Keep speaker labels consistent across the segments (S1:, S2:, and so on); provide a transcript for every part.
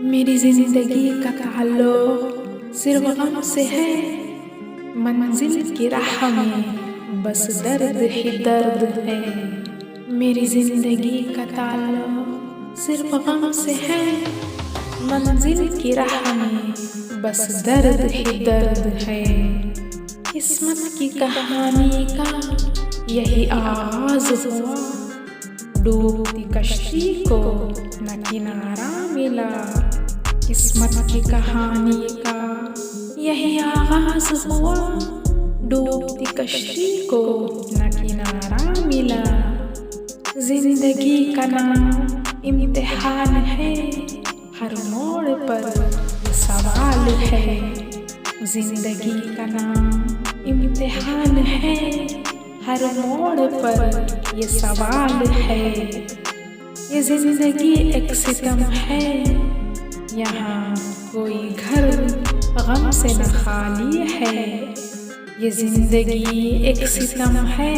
S1: मेरी जिंदगी का ताल्लुक सिर्फ गम से है। मंजिल की राह में बस दर्द ही दर्द है। मेरी जिंदगी का ताल्लुक सिर्फ गम से है। मंजिल की राह में बस दर्द ही दर्द है। किस्मत की कहानी का यही आगाज हुआ। डूबती कश्ती को न किनारा मिला। किस्मत की कहानी का यही आगाज हुआ। डूबती कश्ती को न किनारा मिला। जिंदगी का नाम इम्तिहान है। हर मोड़ पर सवाल है। जिंदगी का नाम इम्तिहान है। हर मोड़ पर ये सवाल है। ये जिंदगी एक सितम है। यहाँ कोई घर गम से न खाली है। ये जिंदगी एक सितम है।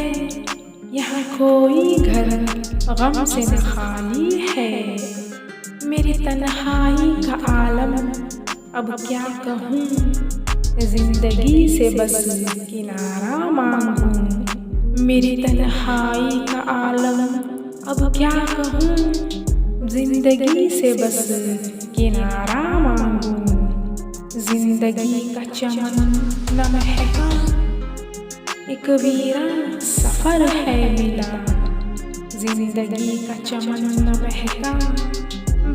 S1: यहाँ कोई घर गम से न खाली है। मेरी तन्हाई का आलम अब क्या कहूँ। जिंदगी से बस किनारा मांगूं। मेरी तन्हाई का आलम अब क्या कहूँ। जिंदगी से बस किनारा मांगूं। जिंदगी का चमन न महका। एक वीरान सफर है मिला। जिंदगी का चमन न महका।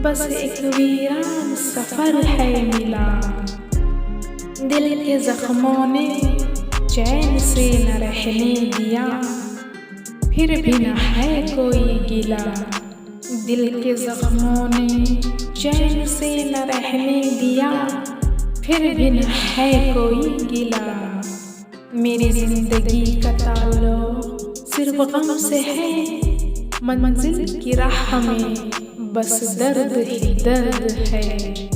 S1: बस एक वीरान सफर है मिला। दिल के जख्मों ने चैन से न रहने दिया। फिर भी न है कोई गिला। दिल के जख्मों ने चैन से न रहने दिया। फिर भी न है कोई गिला। मेरी जिंदगी का ताल्लुक सिर्फ गम से है। मंजिल की राह में बस दर्द ही दर्द है।